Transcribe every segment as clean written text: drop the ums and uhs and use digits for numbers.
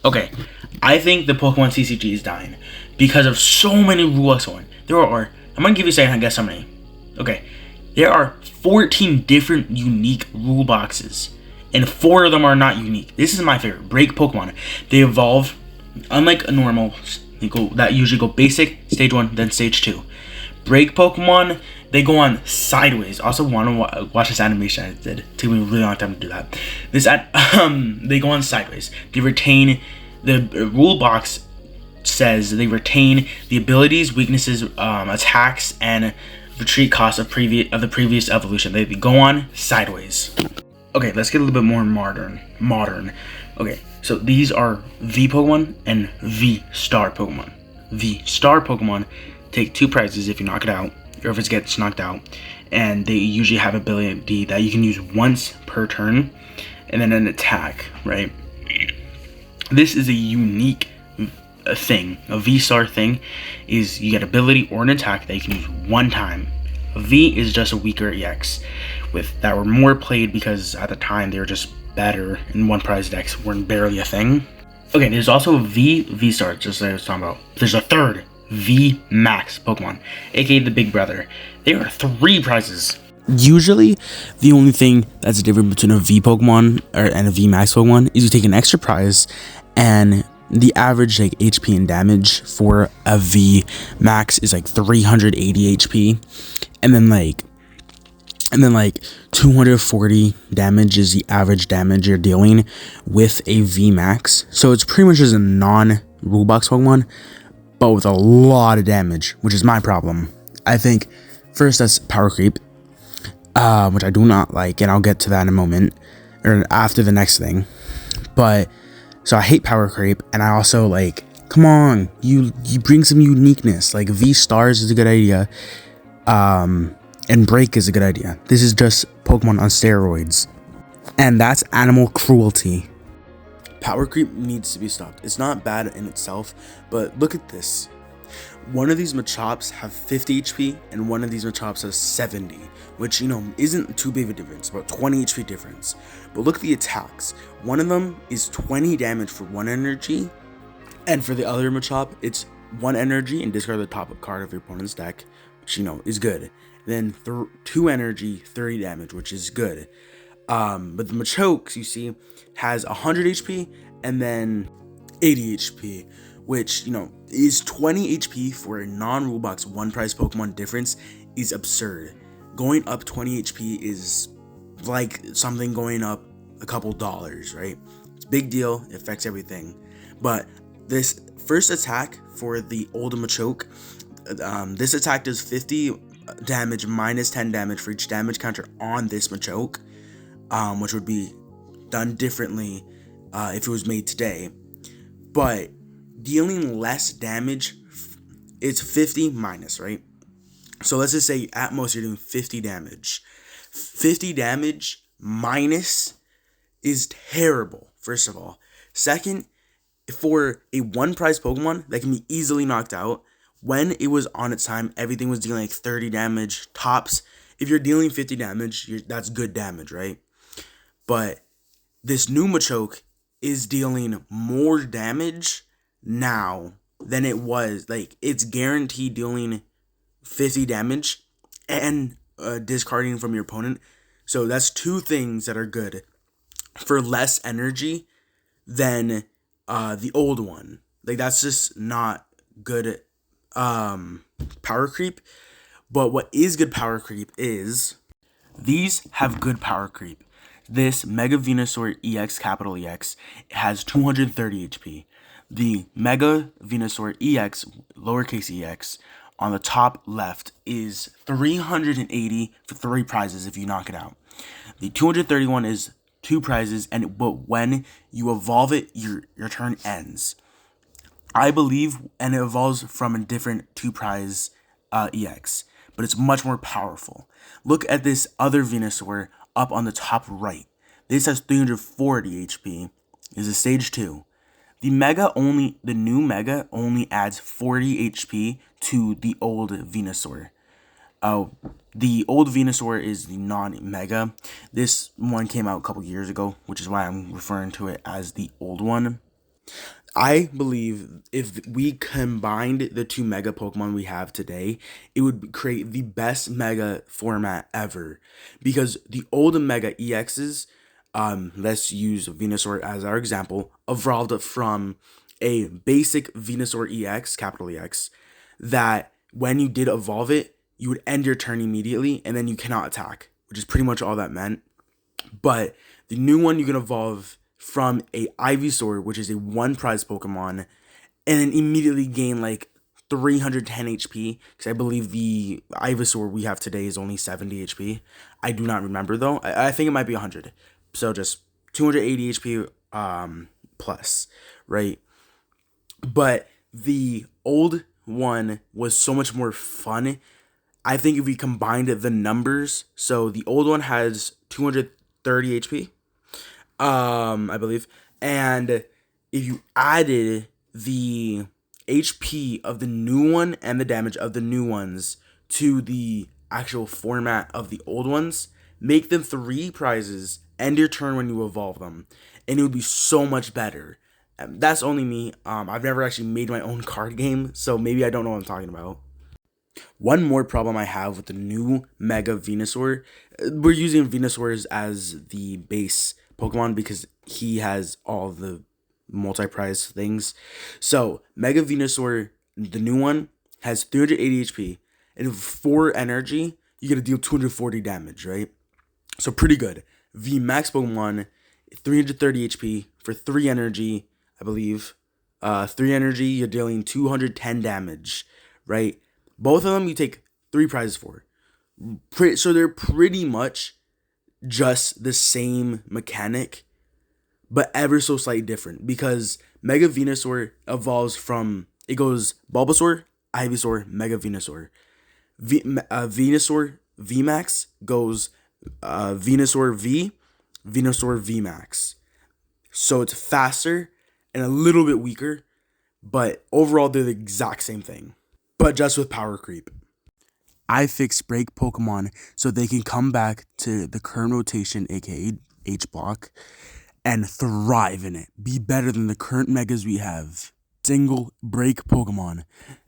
Okay, I think the Pokemon TCG is dying because of so many rules going. I'm gonna give you a second to guess how many. Okay, there are 14 different unique rule boxes, and 4 of them are not unique. This is my favorite. Break Pokemon. They evolve, unlike a normal, that usually go basic, stage 1, then stage 2. Break Pokemon, they go on sideways. Also, want to watch this animation I did. It took me a really long time to do that. They go on sideways. They retain the rule box says they retain the abilities, weaknesses, attacks, and retreat costs of the previous evolution. They go on sideways. Okay, let's get a little bit more modern. Okay, so these are V Pokemon and V Star Pokemon. V Star Pokemon take 2 prizes if you knock it out, or if it gets knocked out, and they usually have ability that you can use once per turn, and then an attack, right? This is a unique thing. A V-Star thing is you get ability or an attack that you can use one time. A V is just a weaker EX that were more played because at the time they were just better, and one prize decks weren't barely a thing. Okay, there's also a V-Star, just like I was talking about. There's a third V Max Pokemon, aka the Big Brother. There are 3 prizes. Usually, the only thing that's different between a V Pokemon and a V Max Pokemon is you take an extra prize, and the average like HP and damage for a V Max is like 380 HP, and then like 240 damage is the average damage you're dealing with a V Max. So it's pretty much just a non-rule box Pokemon, but with a lot of damage, which is my problem. I think first that's power creep, which I do not like, and I'll get to that in a moment, or after the next thing. But so I hate power creep, and I also like, come on, you bring some uniqueness. Like V Stars is a good idea, and Break is a good idea. This is just Pokemon on steroids, and that's animal cruelty. Power creep needs to be stopped. It's not bad in itself, but look at this. One of these Machops have 50 HP, and one of these Machops has 70, which, isn't too big of a difference, about 20 HP difference. But look at the attacks. One of them is 20 damage for 1 energy, and for the other Machop, it's 1 energy and discard the top card of your opponent's deck, which, is good. Then 2 energy, 30 damage, which is good. But the Machoke, you see, has 100 HP and then 80 HP, which, is 20 HP for a non-rule box 1 prize Pokemon difference is absurd. Going up 20 HP is like something going up a couple dollars, right? It's a big deal. It affects everything. But this first attack for the old Machoke, this attack does 50 damage minus 10 damage for each damage counter on this Machoke, which would be done differently if it was made today. But dealing less damage, it's 50 minus, right? So let's just say at most you're doing 50 damage. 50 damage minus is terrible, first of all. Second, for a 1 prize Pokemon that can be easily knocked out, when it was on its time, everything was dealing like 30 damage tops. If you're dealing 50 damage, that's good damage, right? But this new Machoke is dealing more damage now than it was. Like, it's guaranteed dealing 50 damage and discarding from your opponent. So that's 2 things that are good for less energy than the old one. Like, that's just not good power creep. But what is good power creep is these have good power creep. This Mega Venusaur EX, capital EX, has 230 HP. The Mega Venusaur EX, lowercase EX, on the top left is 380 for 3 prizes if you knock it out. The 231 is 2 prizes, but when you evolve it, your turn ends. I believe, and it evolves from a different 2 prize EX, but it's much more powerful. Look at this other Venusaur up on the top right. This has 340 HP. Is a stage 2. The new Mega only adds 40 HP to the old Venusaur. The old Venusaur is the non-Mega. This one came out a couple years ago, which is why I'm referring to it as the old one. I believe if we combined the two mega Pokemon we have today, it would create the best mega format ever. Because the old mega EXs, let's use Venusaur as our example, evolved from a basic Venusaur EX, capital EX, that when you did evolve it, you would end your turn immediately and then you cannot attack, which is pretty much all that meant. But the new one you can evolve from a Ivysaur, which is a one prize Pokemon, and then immediately gain like 310 HP. Because I believe the Ivysaur we have today is only 70 HP. I do not remember though. I think it might be 100. So just 280 HP plus, right? But the old one was so much more fun. I think if we combined the numbers, so the old one has 230 HP, I believe, and if you added the HP of the new one and the damage of the new ones to the actual format of the old ones, make them 3 prizes, end your turn when you evolve them, and it would be so much better. That's only me. I've never actually made my own card game, so maybe I don't know what I'm talking about. One more problem I have with the new Mega Venusaur, we're using Venusaur as the base Pokemon because he has all the multi-prize things. So Mega Venusaur, the new one, has 380 HP, and with 4 energy, you get to deal 240 damage, right? So pretty good. V Max Pokemon, 330 HP for 3 energy, I believe. 3 energy, you're dealing 210 damage, right? Both of them you take 3 prizes for. So they're pretty much just the same mechanic, but ever so slightly different. Because Mega Venusaur evolves from, it goes Bulbasaur, Ivysaur, Mega Venusaur. Venusaur VMAX goes Venusaur V, Venusaur VMAX. So it's faster and a little bit weaker, but overall they're the exact same thing, but just with power creep. I fixed break Pokemon so they can come back to the current rotation, aka H block, and thrive in it. Be better than the current megas we have. Single break Pokemon.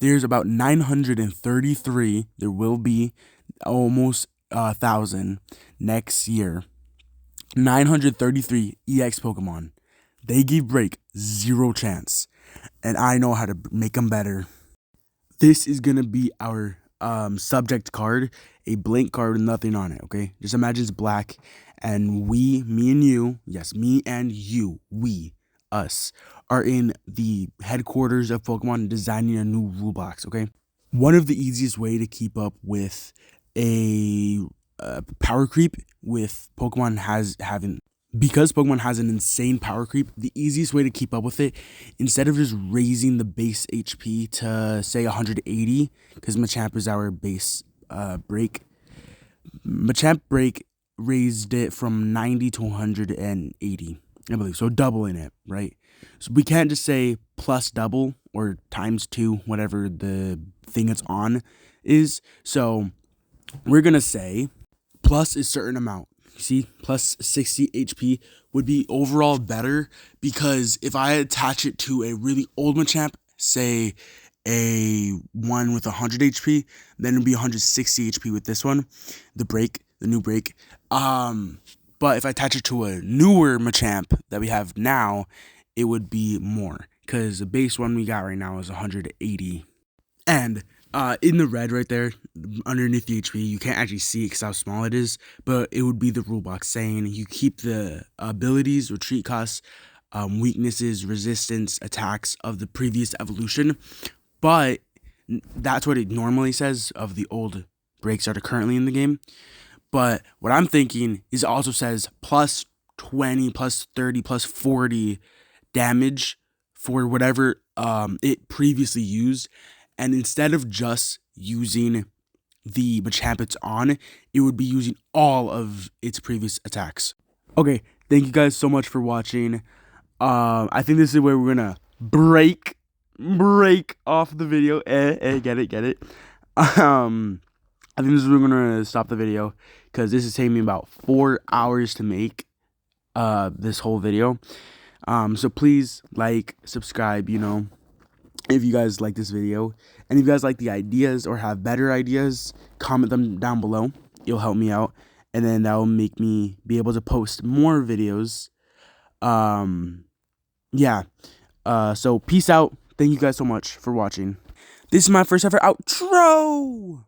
There's about 933. There will be almost 1,000 next year. 933 EX Pokemon. They give break 0 chance. And I know how to make them better. This is going to be our subject card, a blank card with nothing on it, okay? Just imagine it's black, and me and you, yes, me and you, us, are in the headquarters of Pokemon designing a new rule box, okay? One of the easiest way to keep up with a power creep with Pokemon because Pokemon has an insane power creep, the easiest way to keep up with it, instead of just raising the base HP to, say, 180, because Machamp is our base break, Machamp break raised it from 90 to 180, I believe, so doubling it, right? So we can't just say plus double or times 2, whatever the thing it's on is. So we're going to say plus a certain amount. See, plus 60 HP would be overall better, because if I attach it to a really old Machamp, say a one with 100 HP, then it'd be 160 HP with this one, the new break. But if I attach it to a newer Machamp that we have now, it would be more, because the base one we got right now is 180. And in the red right there, underneath the HP, you can't actually see it because how small it is, but it would be the rule box saying you keep the abilities, retreat costs, weaknesses, resistance, attacks of the previous evolution. But that's what it normally says of the old breaks that are currently in the game. But what I'm thinking is it also says plus 20, plus 30, plus 40 damage for whatever it previously used. And instead of just using the Machamp it's on, it would be using all of its previous attacks. Okay, thank you guys so much for watching. I think this is where we're gonna break off the video. Get it. I think this is where we're gonna stop the video, because this is taking me about 4 hours to make this whole video. So please like, subscribe, if you guys like this video. And if you guys like the ideas or have better ideas, comment them down below. It'll help me out. And then that will make me be able to post more videos. Yeah. So peace out. Thank you guys so much for watching. This is my first ever outro.